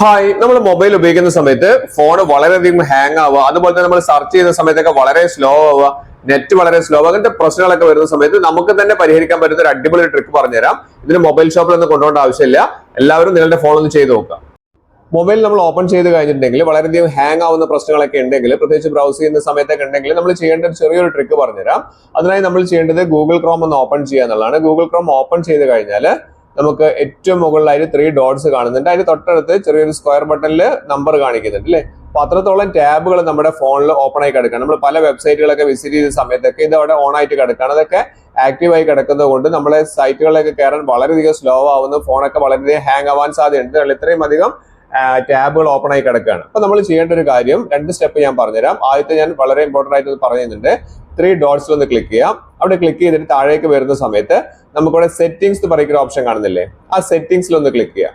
Hi, നമ്മൾ mobile ഉപയോഗിക്കുന്ന സമയത്ത് ഫോൺ വളരെയധികം ഹാങ് ആവുക, അതുപോലെ തന്നെ നമ്മൾ സെർച്ച് ചെയ്യുന്ന സമയത്തൊക്കെ വളരെ സ്ലോ ആവുക, നെറ്റ് വളരെ സ്ലോ ആവുക, അങ്ങനത്തെ പ്രശ്നങ്ങളൊക്കെ വരുന്ന സമയത്ത് നമുക്ക് തന്നെ പരിഹരിക്കാൻ പറ്റുന്ന ഒരു അടിപൊളി ട്രിക്ക് പറഞ്ഞുതരാം. ഇതിന് മൊബൈൽ ഷോപ്പിൽ ഒന്നും കൊണ്ടുപോകേണ്ട ആവശ്യമില്ല. എല്ലാവരും നിങ്ങളുടെ ഫോൺ ഒന്ന് ചെയ്ത് നോക്കുക. മൊബൈൽ നമ്മൾ ഓപ്പൺ ചെയ്ത് കഴിഞ്ഞിട്ടുണ്ടെങ്കിൽ വളരെയധികം ഹാങ് ആവുന്ന പ്രശ്നങ്ങളൊക്കെ ഉണ്ടെങ്കിൽ, പ്രത്യേകിച്ച് ബ്രൗസ് ചെയ്യുന്ന സമയത്തൊക്കെ ഉണ്ടെങ്കിൽ നമ്മൾ ചെയ്യേണ്ട ഒരു ചെറിയൊരു ട്രിക്ക് പറഞ്ഞുതരാം. അതിനായി നമ്മൾ ചെയ്യേണ്ടത് ഗൂഗിൾ ക്രോം ഒന്ന് ഓപ്പൺ ചെയ്യുക എന്നുള്ളതാണ്. ഗൂഗിൾ ക്രോം ഓപ്പൺ ചെയ്ത് കഴിഞ്ഞാൽ നമുക്ക് ഏറ്റവും മുകളിലായിട്ട് 3 ഡോട്ട്സ് കാണുന്നുണ്ട്. അതിന് തൊട്ടടുത്ത് ചെറിയൊരു സ്ക്വയർ ബട്ടണിൽ നമ്പർ കാണിക്കുന്നുണ്ട് അല്ലേ. അപ്പൊ അത്രത്തോളം ടാബുകൾ നമ്മുടെ ഫോണിൽ ഓപ്പൺ ആയി കിടക്കുകയാണ്. നമ്മൾ പല വെബ്സൈറ്റുകളൊക്കെ വിസിറ്റ് ചെയ്ത സമയത്തൊക്കെ ഇത് അവിടെ ഓൺ ആയിട്ട് കിടക്കുകയാണ്. അതൊക്കെ ആക്റ്റീവ് ആയി കിടക്കുന്നത് കൊണ്ട് നമ്മളെ സൈറ്റുകളിലേക്ക് കയറാൻ വളരെയധികം സ്ലോ ആവുന്നു, ഫോണൊക്കെ വളരെയധികം ഹാങ് ആവാൻ സാധ്യതയുണ്ട്. ഇത്രയും അധികം ടാബുകൾ ഓപ്പൺ ആയി കിടക്കുകയാണ്. അപ്പൊ നമ്മൾ ചെയ്യേണ്ട ഒരു കാര്യം 2 സ്റ്റെപ്പ് ഞാൻ പറഞ്ഞുതരാം. ആദ്യത്തെ ഞാൻ വളരെ ഇമ്പോർട്ടന്റ് ആയിട്ട് പറയുന്നുണ്ട്. 3 ഡോട്ട്സിൽ ഒന്ന് ക്ലിക്ക് ചെയ്യാം. അവിടെ ക്ലിക്ക് ചെയ്തിട്ട് താഴേക്ക് വരുന്ന സമയത്ത് നമുക്കിവിടെ സെറ്റിംഗ്സ് എന്ന് പറയുന്ന ഓപ്ഷൻ കാണുന്നില്ലേ, ആ സെറ്റിംഗ്സിൽ ഒന്ന് ക്ലിക്ക് ചെയ്യാം.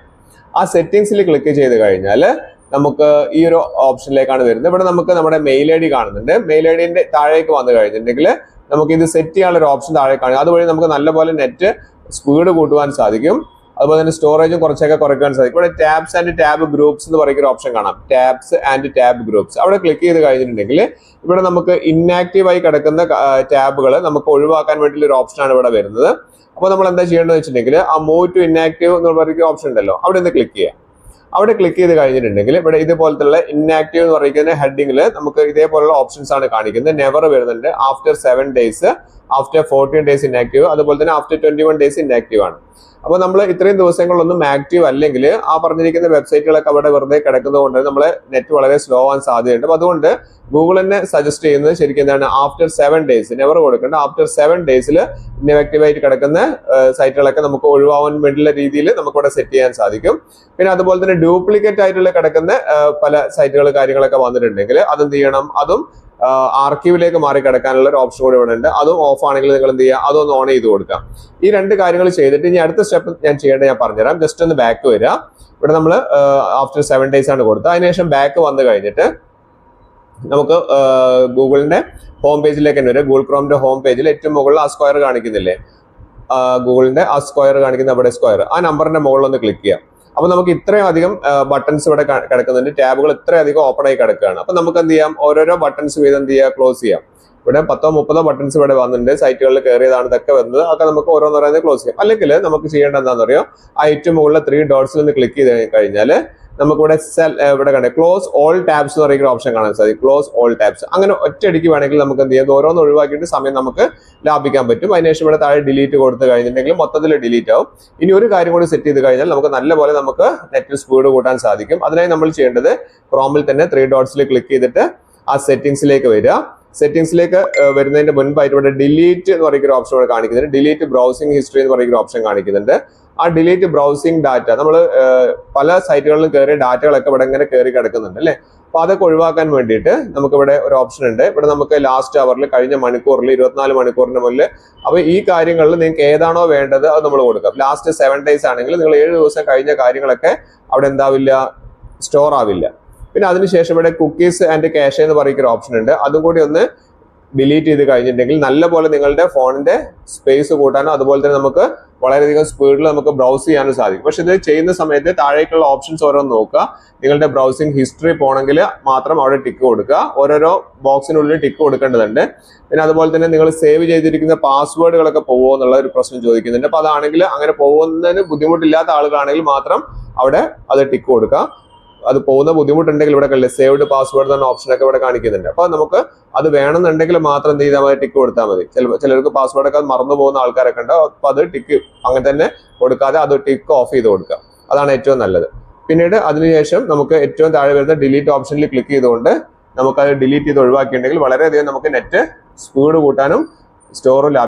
ആ സെറ്റിംഗ്സിൽ ക്ലിക്ക് ചെയ്ത് കഴിഞ്ഞാൽ നമുക്ക് ഈ ഒരു ഓപ്ഷനിലേക്കാണ് വരുന്നത്. ഇവിടെ നമുക്ക് നമ്മുടെ മെയിൽ ഐ ഡി കാണുന്നുണ്ട്. മെയിൽ ഐ ഡിന്റെ താഴേക്ക് വന്നു കഴിഞ്ഞിട്ടുണ്ടെങ്കിൽ നമുക്ക് ഇത് സെറ്റ് ചെയ്യാനുള്ള ഒരു ഓപ്ഷൻ താഴെ കാണും. അതുവഴി നമുക്ക് നല്ലപോലെ നെറ്റ് സ്പീഡ് കൂട്ടുവാൻ സാധിക്കും. അതുപോലെ തന്നെ സ്റ്റോറേജും കുറച്ചൊക്കെ കുറയ്ക്കാൻ സാധിക്കും. ഇവിടെ ടാബ്സ് ആൻഡ് ടാബ് ഗ്രൂപ്പ്സ് എന്ന് പറയുന്ന ഒരു ഓപ്ഷൻ കാണാം. ടാബ്സ് ആൻഡ് ടാബ് ഗ്രൂപ്പ്സ് അവിടെ ക്ലിക്ക് ചെയ്ത് കഴിഞ്ഞിട്ടുണ്ടെങ്കിൽ ഇവിടെ നമുക്ക് ഇന്നാക്റ്റീവ് ആയി കിടക്കുന്ന ടാബുകൾ നമുക്ക് ഒഴിവാക്കാൻ വേണ്ടിയുള്ള ഒരു ഓപ്ഷനാണ് ഇവിടെ വരുന്നത്. അപ്പോൾ നമ്മൾ എന്താ ചെയ്യേണ്ടതെന്ന് വെച്ചിട്ടുണ്ടെങ്കിൽ ആ മൂവ് ടു ഇന്നാക്റ്റീവ് എന്ന് പറയുന്ന ഓപ്ഷൻ ഉണ്ടല്ലോ, അവിടെ നിന്ന് ക്ലിക്ക് ചെയ്യാം. അവിടെ ക്ലിക്ക് ചെയ്ത് കഴിഞ്ഞിട്ടുണ്ടെങ്കിൽ ഇവിടെ ഇതുപോലത്തുള്ള ഇന്നാക്റ്റീവ് എന്ന് പറയുന്ന ഹെഡിങ്ങിൽ നമുക്ക് ഇതേപോലുള്ള ഓപ്ഷൻസ് ആണ് കാണിക്കുന്നത്. നെവർ വരുന്നുണ്ട്, after 7 days, after 14 days inactive, അതുപോലെ തന്നെ ആഫ്റ്റർ 21 ഡേയ്സ് ഇന്നാക്റ്റീവ് ആണ്. അപ്പോൾ നമ്മൾ ഇത്രയും ദിവസങ്ങളിലൊന്നും ആക്റ്റീവ് അല്ലെങ്കിൽ ആ പറഞ്ഞിരിക്കുന്ന വെബ്സൈറ്റുകളൊക്കെ അവിടെ വെറുതെ കിടക്കുന്നത് കൊണ്ട് നമ്മളെ നെറ്റ് വളരെ സ്ലോ ആവാൻ സാധ്യതയുണ്ട്. അപ്പോൾ അതുകൊണ്ട് ഗൂഗിൾ തന്നെ സജസ്റ്റ് ചെയ്യുന്നത് ശരിക്കും എന്താണ്, ആഫ്റ്റർ 7 ഡേയ്സ്, നെവർ കൊടുക്കേണ്ട, ആഫ്റ്റർ 7 ഡേയ്സിൽ ഇന്നാക്റ്റീവ് ആയിട്ട് കിടക്കുന്ന സൈറ്റുകളൊക്കെ നമുക്ക് ഒഴിവാകാൻ വേണ്ടിയുള്ള രീതിയിൽ നമുക്ക് ഇവിടെ സെറ്റ് ചെയ്യാൻ സാധിക്കും. പിന്നെ അതുപോലെ തന്നെ ഡ്യൂപ്ലിക്കേറ്റ് ആയിട്ടുള്ള കിടക്കുന്ന പല സൈറ്റുകൾ കാര്യങ്ങളൊക്കെ വന്നിട്ടുണ്ടെങ്കിൽ അതെന്ത് ചെയ്യണം, അതും ആർക്കീവിലേക്ക് മാറി കിടക്കാനുള്ള ഒരു ഓപ്ഷൻ കൂടി ഇവിടെ ഉണ്ട്. അതും ഓഫ് ആണെങ്കിൽ നിങ്ങൾ എന്ത് ചെയ്യുക, അതൊന്ന് ഓൺ ചെയ്ത് കൊടുക്കാം. ഈ 2 കാര്യങ്ങൾ ചെയ്തിട്ട് ഇനി അടുത്ത സ്റ്റെപ്പ് ഞാൻ ചെയ്യേണ്ടത് ഞാൻ പറഞ്ഞുതരാം. ജസ്റ്റ് ഒന്ന് ബാക്ക് വരിക. ഇവിടെ നമ്മൾ ആഫ്റ്റർ 7 ഡേയ്സ് ആണ് കൊടുത്തത്. അതിനുശേഷം ബാക്ക് വന്നു കഴിഞ്ഞിട്ട് നമുക്ക് ഗൂഗിളിന്റെ ഹോം പേജിലേക്ക് തന്നെ വരും. ഗൂഗിൾ ക്രോമിന്റെ ഹോം പേജിൽ ഏറ്റവും മുകളിൽ ആ സ്ക്വയർ കാണിക്കുന്നില്ലേ, ഗൂഗിളിന്റെ ആ സ്ക്വയർ കാണിക്കുന്ന അവിടെ സ്ക്വയർ, ആ നമ്പറിന്റെ മുകളിൽ ഒന്ന് ക്ലിക്ക് ചെയ്യാം. അപ്പൊ നമുക്ക് ഇത്രയും അധികം ബട്ടൺസ് ഇവിടെ കിടക്കുന്നുണ്ട്, ടാബുകൾ ഇത്രയധികം ഓപ്പൺ ആയി കിടക്കുകയാണ്. അപ്പൊ നമുക്ക് എന്ത് ചെയ്യാം, ഓരോരോ ബട്ടൺസ് വീതം എന്ത് ചെയ്യാം, ക്ലോസ് ചെയ്യാം. ഇവിടെ 10-30 ബട്ടൺസ് ഇവിടെ വന്നിട്ടുണ്ട്, സൈറ്റുകളിൽ കയറിയതാണ് ഇതൊക്കെ വരുന്നത്. അതൊക്കെ നമുക്ക് ഓരോന്നോരോന്ന് ക്ലോസ് ചെയ്യാം. അല്ലെങ്കിൽ നമുക്ക് ചെയ്യേണ്ട എന്താണെന്ന് അറിയോ, ആ ഏറ്റവും മുകളിലെ 3 ഡോട്ട്സിൽ നിന്ന് ക്ലിക്ക് ചെയ്ത് കഴിഞ്ഞാൽ നമുക്കിവിടെ ഇവിടെ കണ്ടേ ക്ലോസ് ഓൾ ടാബ്സ് എന്ന് പറയുന്ന ഓപ്ഷൻ കാണാൻ സാധിക്കും. ക്ലോസ് ഓൾ ടാബ്സ് അങ്ങനെ ഒറ്റയടിക്ക് വേണമെങ്കിൽ നമുക്ക് എന്ത് ചെയ്യാം, ഓരോന്ന് ഒഴിവാക്കിയിട്ട് സമയം നമുക്ക് ലാഭിക്കാൻ പറ്റും. അതിനുശേഷം ഇവിടെ താഴെ ഡിലീറ്റ് കൊടുത്തു കഴിഞ്ഞിട്ടുണ്ടെങ്കിൽ മൊത്തത്തിൽ ഡിലീറ്റ് ആവും. ഇനി ഒരു കാര്യം കൂടി സെറ്റ് ചെയ്ത് കഴിഞ്ഞാൽ നമുക്ക് നല്ലപോലെ നമുക്ക് നെറ്റ് സ്പീഡ് കൂട്ടാൻ സാധിക്കും. അതിനായി നമ്മൾ ചെയ്യേണ്ടത് ക്രോമിൽ തന്നെ 3 ഡോട്ട്സിൽ ക്ലിക്ക് ചെയ്തിട്ട് ആ സെറ്റിംഗ്സിലേക്ക് വരിക. സെറ്റിംഗ്സിലേക്ക് വരുന്നതിന്റെ മുൻപായിട്ട് ഇവിടെ ഡിലീറ്റ് എന്ന് പറയുന്ന ഒരു ഓപ്ഷൻ ഇവിടെ കാണിക്കുന്നുണ്ട്. ഡിലീറ്റ് ബ്രൗസിംഗ് ഹിസ്റ്ററി എന്ന് പറയുന്ന ഒരു ഓപ്ഷൻ കാണിക്കുന്നുണ്ട്. ആ ഡിലീറ്റ് ബ്രൗസിംഗ് ഡാറ്റ, നമ്മൾ പല സൈറ്റുകളിലും കയറിയ ഡാറ്റകളൊക്കെ ഇവിടെ ഇങ്ങനെ കയറി കിടക്കുന്നുണ്ട് അല്ലേ. അപ്പൊ അതൊക്കെ ഒഴിവാക്കാൻ വേണ്ടിയിട്ട് നമുക്ക് ഇവിടെ ഒരു ഓപ്ഷൻ ഉണ്ട്. ഇവിടെ നമുക്ക് ലാസ്റ്റ് അവറിൽ, കഴിഞ്ഞ മണിക്കൂറിൽ, 24 മണിക്കൂറിന് മുന്നിൽ, അപ്പൊ ഈ കാര്യങ്ങളിൽ നിങ്ങൾക്ക് ഏതാണോ വേണ്ടത് അത് നമ്മൾ കൊടുക്കാം. ലാസ്റ്റ് 7 ഡേയ്സ് ആണെങ്കിൽ നിങ്ങൾ 7 ദിവസം കഴിഞ്ഞ കാര്യങ്ങളൊക്കെ അവിടെ എന്താവില്ല, സ്റ്റോർ ആവില്ല. പിന്നെ അതിനുശേഷം ഇവിടെ കുക്കീസ് ആൻഡ് ക്യാഷ് എന്ന് പറയുന്ന ഒരു ഓപ്ഷൻ ഉണ്ട്. അതും കൂടി ഒന്ന് ഡിലീറ്റ് ചെയ്ത് കഴിഞ്ഞിട്ടുണ്ടെങ്കിൽ നല്ലപോലെ നിങ്ങളുടെ ഫോണിന്റെ സ്പേസ് കൂട്ടാനും അതുപോലെ തന്നെ നമുക്ക് വളരെയധികം സ്പീഡിൽ നമുക്ക് ബ്രൗസ് ചെയ്യാനും സാധിക്കും. പക്ഷെ ഇത് ചെയ്യുന്ന സമയത്ത് താഴേക്കുള്ള ഓപ്ഷൻസ് ഓരോന്ന് നോക്കുക. നിങ്ങളുടെ ബ്രൗസിംഗ് ഹിസ്റ്ററി പോകണമെങ്കിൽ മാത്രം അവിടെ ടിക്ക് കൊടുക്കുക. ഓരോരോ ബോക്സിനുള്ളിൽ ടിക്ക് കൊടുക്കേണ്ടതുണ്ട്. പിന്നെ അതുപോലെ തന്നെ നിങ്ങൾ സേവ് ചെയ്തിരിക്കുന്ന പാസ്വേഡുകളൊക്കെ പോകുമോ എന്നുള്ള ഒരു പ്രശ്നം ചോദിക്കുന്നുണ്ട്. അപ്പൊ അതാണെങ്കിൽ അങ്ങനെ പോകുന്നതിന് ബുദ്ധിമുട്ടില്ലാത്ത ആളുകളാണെങ്കിൽ മാത്രം അവിടെ അത് ടിക്ക് കൊടുക്കുക. അത് പോകുന്ന ബുദ്ധിമുട്ടുണ്ടെങ്കിൽ ഇവിടെ കണ്ടില്ലേ സേവ്ഡ് പാസ്വേഡ് എന്ന ഓപ്ഷനൊക്കെ ഇവിടെ കാണിക്കുന്നുണ്ട്. അപ്പൊ നമുക്ക് അത് വേണമെന്നുണ്ടെങ്കിൽ മാത്രം എന്ത് ചെയ്താൽ മതി, ടിക്ക് കൊടുത്താൽ മതി. ചിലർക്ക് പാസ്വേഡ് ഒക്കെ മറന്നു പോകുന്ന ആൾക്കാരൊക്കെ ഉണ്ട്. അപ്പൊ അത് ടിക്ക് അങ്ങനെ തന്നെ കൊടുക്കാതെ അത് ടിക്ക് ഓഫ് ചെയ്ത് കൊടുക്കുക. അതാണ് ഏറ്റവും നല്ലത്. പിന്നീട് അതിനുശേഷം നമുക്ക് ഏറ്റവും താഴെ വരുന്ന ഡിലീറ്റ് ഓപ്ഷനിൽ ക്ലിക്ക് ചെയ്തുകൊണ്ട് നമുക്ക് അത് ഡിലീറ്റ് ചെയ്ത് ഒഴിവാക്കിയിട്ടുണ്ടെങ്കിൽ വളരെയധികം നമുക്ക് നെറ്റ് സ്പീഡ് കൂട്ടാനും സ്റ്റോറും